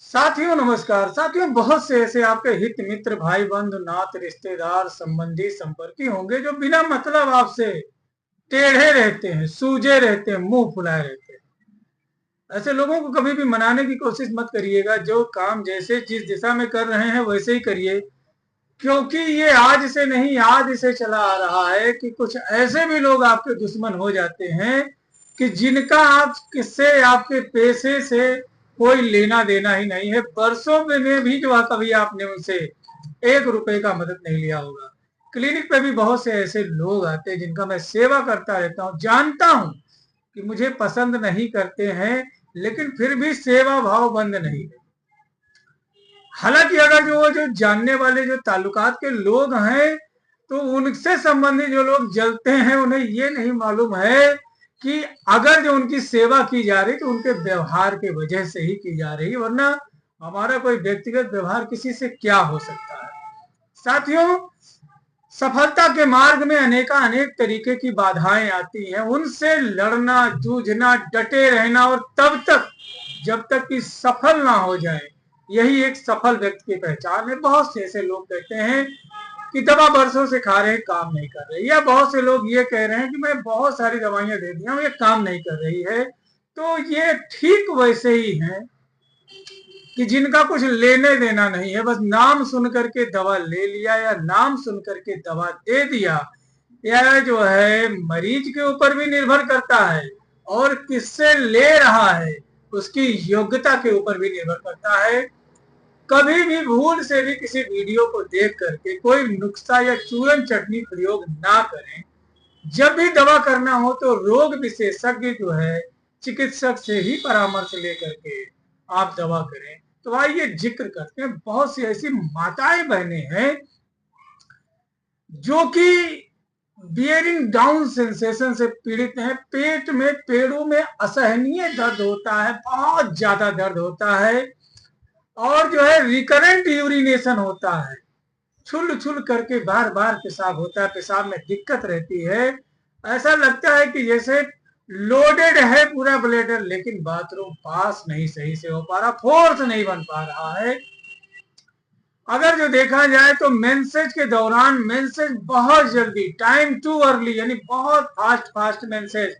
साथियों नमस्कार। साथियों, बहुत से ऐसे आपके हित मित्र, भाई बंधु, नात, रिश्तेदार, संबंधी, संपर्की होंगे जो बिना मतलब आपसे टेढ़े रहते हैं, सूजे रहते हैं, मुंह फुलाए रहते हैं। ऐसे लोगों को कभी भी मनाने की कोशिश मत करिएगा। जो काम जैसे जिस दिशा में कर रहे हैं वैसे ही करिए, क्योंकि ये आज से नहीं आज से चला आ रहा है कि कुछ ऐसे भी लोग आपके दुश्मन हो जाते हैं कि जिनका आप किससे, आपके पैसे से कोई लेना देना ही नहीं है। बरसों में भी जो कभी आपने उनसे 1 रुपए का मदद नहीं लिया होगा। क्लिनिक पे भी बहुत से ऐसे लोग आते हैं जिनका मैं सेवा करता रहता हूँ। जानता हूँ कि मुझे पसंद नहीं करते हैं, लेकिन फिर भी सेवा भाव बंद नहीं है। हालांकि अगर जो जानने वाले जो ताल्लुकात के लोग हैं, तो उनसे संबंधित जो लोग जलते हैं, उन्हें ये नहीं मालूम है कि अगर जो उनकी सेवा की जा रही तो उनके व्यवहार के वजह से ही की जा रही, वरना हमारा कोई व्यक्तिगत व्यवहार किसी से क्या हो सकता है। साथियों, सफलता के मार्ग में अनेक तरीके की बाधाएं आती हैं। उनसे लड़ना, जूझना, डटे रहना, और तब तक जब तक कि सफल ना हो जाए, यही एक सफल व्यक्ति की पहचान है। बहुत से ऐसे लोग कहते हैं कि दवा बरसों से खा रहे, काम नहीं कर रही, या बहुत से लोग ये कह रहे हैं कि मैं बहुत सारी दवाइयां दे दी हूं, ये काम नहीं कर रही है। तो ये ठीक वैसे ही है कि जिनका कुछ लेने देना नहीं है, बस नाम सुन करके दवा ले लिया या नाम सुन करके दवा दे दिया। यह जो है मरीज के ऊपर भी निर्भर करता है, और किससे ले रहा है उसकी योग्यता के ऊपर भी निर्भर करता है। कभी भी भूल से भी किसी वीडियो को देख करके कोई नुस्खा या चूरन चटनी प्रयोग ना करें। जब भी दवा करना हो तो रोग विशेषज्ञ जो है, चिकित्सक से ही परामर्श लेकर के आप दवा करें। तो आइए जिक्र करते हैं। बहुत सी ऐसी माताएं बहनें हैं जो कि बियरिंग डाउन सेंसेशन से पीड़ित हैं। पेट में, पेड़ों में असहनीय दर्द होता है, बहुत ज्यादा दर्द होता है, और जो है रिकरेंट यूरिनेशन होता है, छुल छुल करके बार बार पेशाब होता है, पेशाब में दिक्कत रहती है। ऐसा लगता है कि जैसे लोडेड है पूरा ब्लेडर, लेकिन बाथरूम पास नहीं सही से हो पा रहा, फोर्स नहीं बन पा रहा है। अगर जो देखा जाए तो मेंसेज के दौरान मेंसेज बहुत जल्दी, टाइम टू अर्ली, यानी बहुत फास्ट फास्ट मेंसेज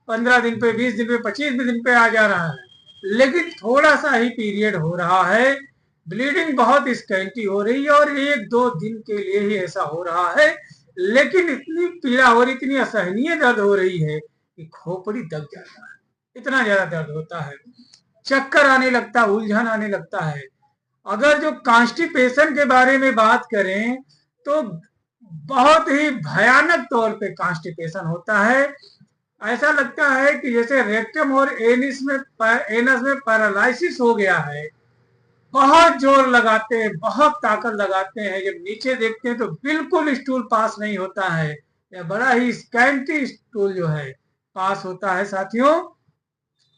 15 दिन पे, 20 दिन पे, 25 दिन पे आ जा रहा है, लेकिन थोड़ा सा ही पीरियड हो रहा है। ब्लीडिंग बहुत स्कैंटी हो रही है, और 1-2 दिन के लिए ही ऐसा हो रहा है, लेकिन इतनी पीड़ा हो रही, इतनी असहनीय दर्द हो रही है कि खोपड़ी दब जाता है, इतना ज्यादा दर्द होता है। चक्कर आने लगता है, उलझन आने लगता है। अगर जो कॉन्स्टिपेशन के बारे में बात करें तो बहुत ही भयानक तौर पे कॉन्स्टिपेशन होता है। ऐसा लगता है कि जैसे रेक्टम और एनस में पैरालिसिस हो गया है। बहुत जोर लगाते हैं, बहुत ताकत लगाते हैं, जब नीचे देखते हैं तो बिल्कुल स्टूल पास नहीं होता है, या बड़ा ही स्कैंटी स्टूल जो है पास होता है। साथियों,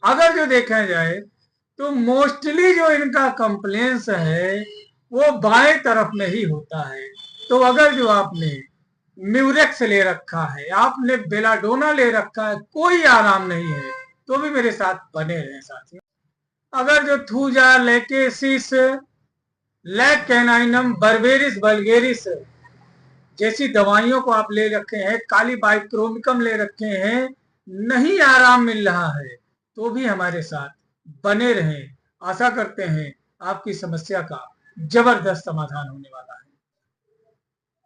अगर जो देखा जाए तो मोस्टली जो इनका कंप्लेंस है वो बाएं तरफ में ही होता है। तो अगर जो आपने म्यूरेक्स ले रखा है, आपने बेलाडोना ले रखा है, कोई आराम नहीं है, तो भी मेरे साथ बने रहे साथियों। अगर जो thuja, lachesis, lac caninum, berberis vulgaris जैसी दवाइयों को आप ले रखे हैं, काली बाइक्रोमिकम ले रखे हैं, नहीं आराम मिल रहा है, तो भी हमारे साथ बने रहें। आशा करते हैं आपकी समस्या का जबरदस्त समाधान होने वाला है।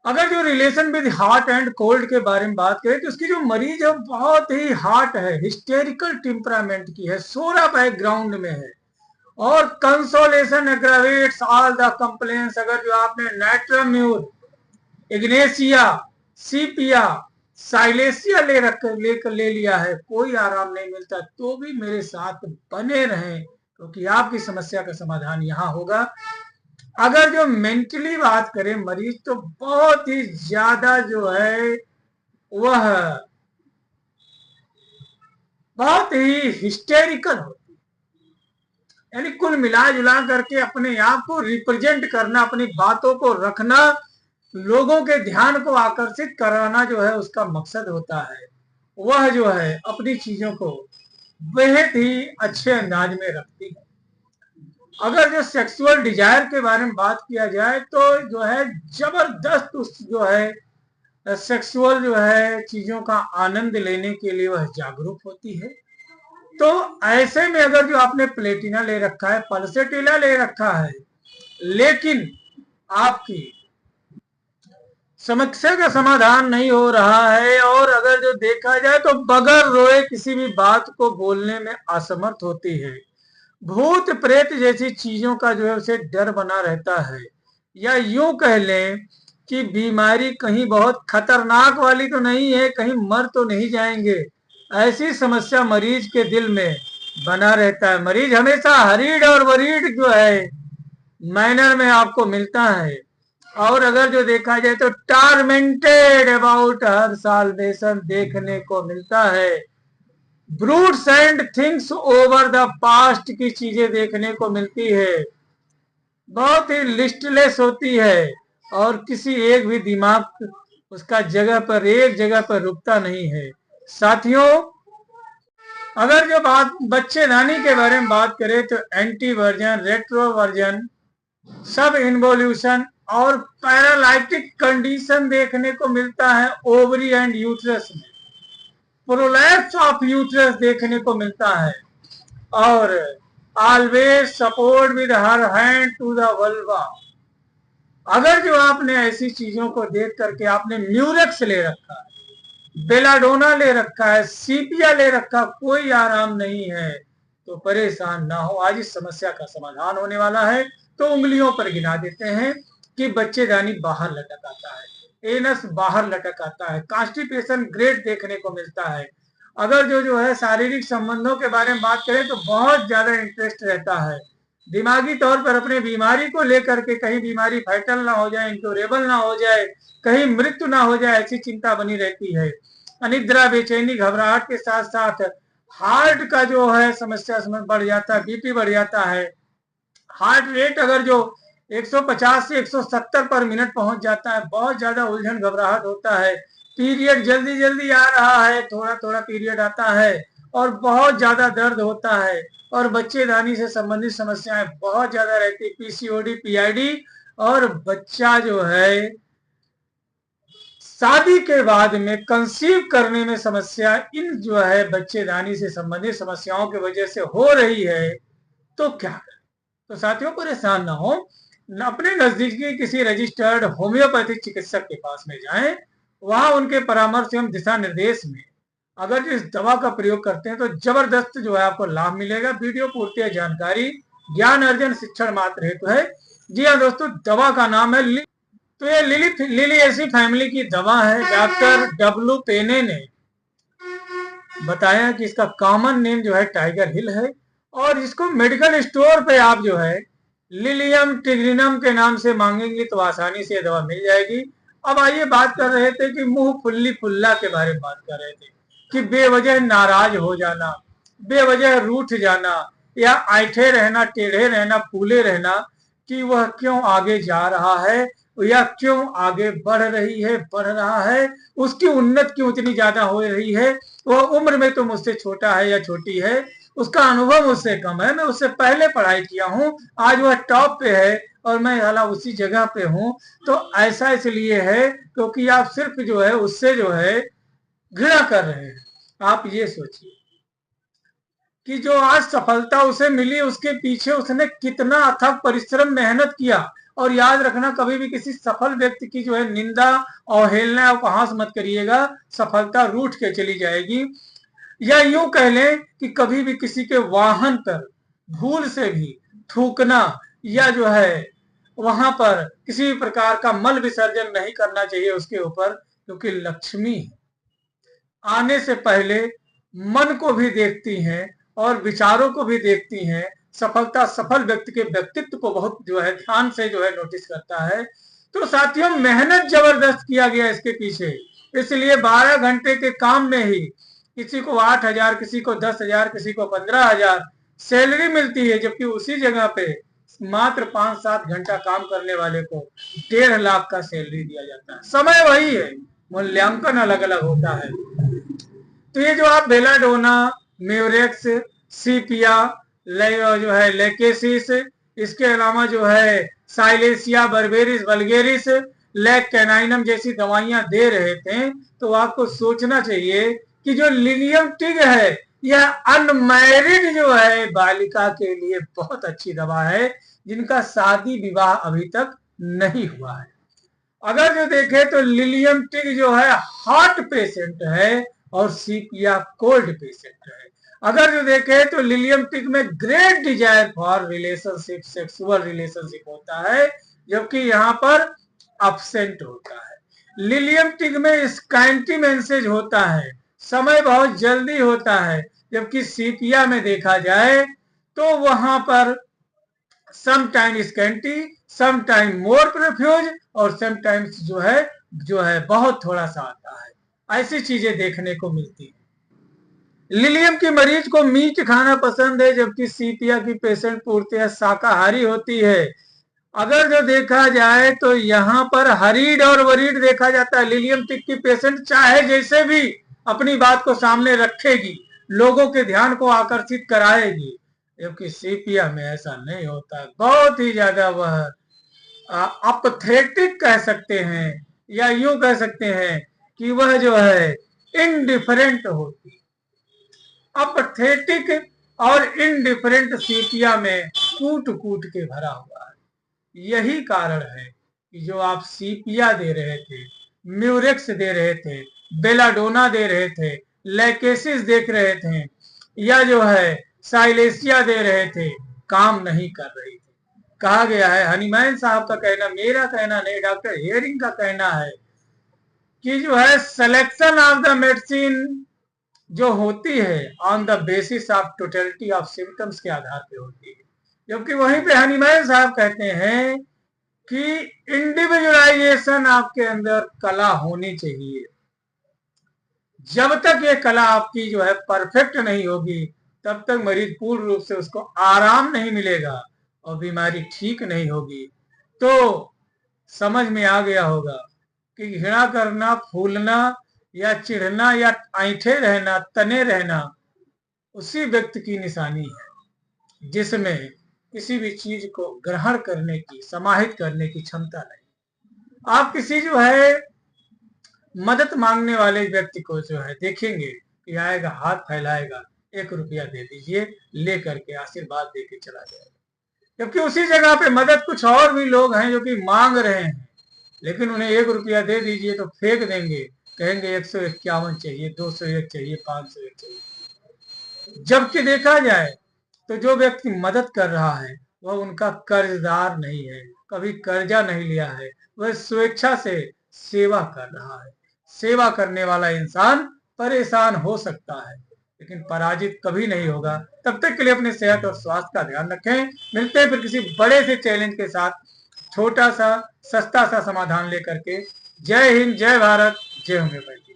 अगर जो relation with hot and cold के बारे में बात करें तो उसकी जो मरीज है बहुत ही हॉट है, हिस्टेरिकल टेम्परामेंट की है, सोरा बैकग्राउंड में है, और consolation aggravates all the complaints. अगर जो आपने नाइट्राम्यूर, इग्नेशिया, सीपिया, साइलेसिया ले लिया है, कोई आराम नहीं मिलता, तो भी मेरे साथ बने रहें, क्योंकि आपकी समस्या का समाधान यहाँ होगा। अगर जो मेंटली बात करें मरीज, तो बहुत ही ज्यादा जो है वह बहुत ही हिस्टेरिकल होती है, यानी कुल मिला जुला करके अपने आप को रिप्रेजेंट करना, अपनी बातों को रखना, लोगों के ध्यान को आकर्षित कराना जो है उसका मकसद होता है। वह जो है अपनी चीजों को बेहद ही अच्छे अंदाज में रखती है। अगर जो सेक्सुअल डिजायर के बारे में बात किया जाए तो जो है जबरदस्त उस जो है सेक्सुअल जो है चीजों का आनंद लेने के लिए वह जागरूक होती है। तो ऐसे में अगर जो आपने प्लेटिना ले रखा है, पल्सेटिला ले रखा है, लेकिन आपकी समस्या का समाधान नहीं हो रहा है और अगर जो देखा जाए तो बगैर रोए किसी भी बात को बोलने में असमर्थ होती है, भूत प्रेत जैसी चीजों का जो है उसे डर बना रहता है, या यूं कह लें कि बीमारी कहीं बहुत खतरनाक वाली तो नहीं है, कहीं मर तो नहीं जाएंगे, ऐसी समस्या मरीज के दिल में बना रहता है। मरीज हमेशा हरीड और वरीड जो है मैनर में आपको मिलता है। और अगर जो देखा जाए तो टारमेंटेड अबाउट हर साल्वेशन देखने को मिलता है। Brutes and things over the past की चीजें देखने को मिलती है, बहुत ही लिस्टलेस होती है और किसी एक भी दिमाग उसका जगह पर एक जगह पर रुकता नहीं है। साथियों, अगर जो बात बच्चेदानी के बारे में बात करें तो एंटी वर्जन, रेट्रोवर्जन, सब इन्वोल्यूशन और पैरालाइटिक कंडीशन देखने को मिलता है ओवरी एंड यूट्रस में। प्रोलैप्स ऑफ यूट्रस देखने को मिलता है और always support with her hand to the vulva. अगर जो आपने ऐसी चीजों को देख करके आपने म्यूरेक्स ले रखा है, बेलाडोना ले रखा है, सीपिया ले रखा, कोई आराम नहीं है, तो परेशान ना हो, आज इस समस्या का समाधान होने वाला है। तो उंगलियों पर गिना देते हैं कि बच्चेदानी बाहर लटक आता है, एनस बाहर लटक आता है, कॉन्स्टिपेशन ग्रेट देखने को मिलता है। अगर जो है शारीरिक संबंधों के बारे में बात करें तो बहुत ज्यादा इंटरेस्ट रहता है, दिमागी तौर पर अपने बीमारी को लेकर के कहीं बीमारी फैटल ना हो जाए, इंक्योरेबल ना हो जाए, कहीं मृत्यु ना हो जाए, ऐसी चिंता बनी रहती है। अनिद्रा, बेचैनी, घबराहट के साथ साथ हार्ट का जो है समस्या बढ़ जाता है, बीपी बढ़ जाता है, हार्ट रेट अगर जो 150 से 170 पर मिनट पहुंच जाता है, बहुत ज्यादा उलझन घबराहट होता है, पीरियड जल्दी जल्दी आ रहा है, थोड़ा थोड़ा पीरियड आता है और बहुत ज्यादा दर्द होता है और बच्चेदानी से संबंधित समस्याएं बहुत ज्यादा रहती, पीसीओडी, पीआईडी, और बच्चा जो है शादी के बाद में कंसीव करने में समस्या, इन जो है बच्चेदानी से संबंधित समस्याओं की वजह से हो रही है, तो क्या करें? तो साथियों, परेशान ना हो, अपने नजदीकी किसी रजिस्टर्ड होम्योपैथिक चिकित्सक के पास में जाएं, वहां उनके परामर्श एवं दिशा निर्देश में अगर इस दवा का प्रयोग करते हैं तो जबरदस्त जो है आपको लाभ मिलेगा। वीडियो पूर्ति जानकारी ज्ञान अर्जन शिक्षण मात्र हेतु है। जी हाँ दोस्तों, दवा का नाम है तो ये लिलिएसी फैमिली की दवा है। डॉक्टर डब्ल्यू पेने ने बताया कि इसका कॉमन नेम जो है टाइगर हिल है और इसको मेडिकल स्टोर पे आप जो है लिलियम टिग्रिनम के नाम से मांगेंगे तो आसानी से ये दवा मिल जाएगी। अब आइए बात कर रहे थे कि मुंह फुल्ली फुल्ला के बारे में बात कर रहे थे कि बेवजह नाराज हो जाना, बेवजह रूठ जाना या ऐठे रहना, टेढ़े रहना, फूले रहना, कि वह क्यों आगे जा रहा है या क्यों आगे बढ़ रही है, बढ़ रहा है, उसकी उन्नत क्यों इतनी ज्यादा हो रही है, वह उम्र में तो मुझसे छोटा है या छोटी है, उसका अनुभव मुझसे कम है, मैं उससे पहले पढ़ाई किया हूँ, आज वह टॉप पे है और मैं हालांकि उसी जगह पे हूँ। तो ऐसा इसलिए है क्योंकि आप सिर्फ जो है उससे जो है घृणा कर रहे हैं। आप ये सोचिए कि जो आज सफलता उसे मिली उसके पीछे उसने कितना अथक परिश्रम, मेहनत किया। और याद रखना, कभी भी किसी सफल व्यक्ति की जो है निंदा, अवहेलना, उपहास मत करिएगा, सफलता रूठ के चली जाएगी। या यूं कह लें कि कभी भी किसी के वाहन पर भूल से भी थूकना या जो है वहां पर किसी भी प्रकार का मल विसर्जन नहीं करना चाहिए उसके ऊपर, क्योंकि लक्ष्मी आने से पहले मन को भी देखती हैं और विचारों को भी देखती हैं। सफलता सफल व्यक्ति के व्यक्तित्व को बहुत जो है ध्यान से जो है नोटिस करता है। तो साथियों, मेहनत जबरदस्त किया गया इसके पीछे, इसलिए 12 घंटे के काम में ही किसी को 8,000, किसी को 10,000, किसी को 15,000 सैलरी मिलती है, जबकि उसी जगह पे मात्र 5-7 घंटा काम करने वाले को 1.5 लाख का सैलरी दिया जाता है। समय वही है, मूल्यांकन अलग अलग होता है। तो ये जो आप बेलाडोना, म्यूरेक्स, सीपिया, जो है लेकेसिस, इसके अलावा जो है Silesia berberis vulgaris lack caninum जैसी दवाइयां दे रहे थे, तो आपको सोचना चाहिए कि जो लिलियम टिग है यह अनमैरिड जो है बालिका के लिए बहुत अच्छी दवा है, जिनका शादी विवाह अभी तक नहीं हुआ है। अगर जो देखे तो लिलियम टिग जो है हार्ट पेशेंट है और सीपिया कोल्ड पेशेंट है। अगर जो देखे तो लिलियम टिग में great desire for relationship sexual relationship होता है, जबकि यहाँ पर अब्सेंट होता है। लिलियम टिग में स्कैंटी मेंसेज होता है, समय बहुत जल्दी होता है, जबकि सीपिया में देखा जाए तो वहां पर some time scanty, some time more profuse और सम टाइम्स जो है बहुत थोड़ा सा आता है। ऐसी चीजें देखने को मिलती है। लिलियम की मरीज को मीट खाना पसंद है, जबकि सीपिया की पेशेंट पूर्णतः शाकाहारी होती है। अगर जो देखा जाए तो यहाँ पर हरीड और वरीड देखा जाता है। लिलियम टिक की पेशेंट चाहे जैसे भी अपनी बात को सामने रखेगी, लोगों के ध्यान को आकर्षित कराएगी, जबकि सीपिया में ऐसा नहीं होता। बहुत ही ज्यादा वह अपथेटिक कह सकते हैं, या यूं कह सकते हैं कि वह जो है इनडिफरेंट होती। अपथेटिक और इनडिफरेंट सीपिया में कूट कूट के भरा हुआ है। यही कारण है कि जो आप सीपिया दे रहे थे, म्यूरेक्स दे रहे थे, बेलाडोना दे रहे थे, लैकेसिस देख रहे थे, या जो है साइलेसिया दे रहे थे, काम नहीं कर रही थी। कहा गया है, हनीमैन साहब का कहना, मेरा कहना नहीं, डॉक्टर हेयरिंग का कहना है कि जो है सिलेक्शन ऑफ द मेडिसिन जो होती है on the basis of totality of symptoms के आधार पे होती है, जबकि वहीं पे हनीमैन साहब कहते हैं कि इंडिविजुअलाइजेशन आपके अंदर कला होनी चाहिए। जब तक ये कला आपकी जो है परफेक्ट नहीं होगी, तब तक मरीज पूर्ण रूप से उसको आराम नहीं मिलेगा और बीमारी ठीक नहीं होगी। तो समझ में आ गया होगा कि घृणा करना, फूलना या चिढ़ना या ऐंठे रहना, तने रहना उसी व्यक्ति की निशानी है जिसमें किसी भी चीज को ग्रहण करने की, समाहित करने की क्षमता नहीं। आप किसी जो है मदद मांगने वाले व्यक्ति को जो है देखेंगे कि आएगा, हाथ फैलाएगा, 1 रुपया दे दीजिए, ले करके आशीर्वाद दे के चला जाएगा। जबकि उसी जगह पे मदद कुछ और भी लोग हैं जो कि मांग रहे हैं, लेकिन उन्हें 1 रुपया दे दीजिए तो फेंक देंगे, कहेंगे 151 चाहिए, 201 चाहिए, 501 चाहिए। जबकि देखा जाए तो जो व्यक्ति मदद कर रहा है वह उनका कर्जदार नहीं है, कभी कर्जा नहीं लिया है, वह स्वेच्छा से सेवा कर रहा है। सेवा करने वाला इंसान परेशान हो सकता है, लेकिन पराजित कभी नहीं होगा। तब तक के लिए अपने सेहत और स्वास्थ्य का ध्यान रखें। मिलते हैं फिर किसी बड़े से चैलेंज के साथ, छोटा सा सस्ता सा समाधान लेकर के। जय हिंद, जय भारत, जय होम्योपैथी।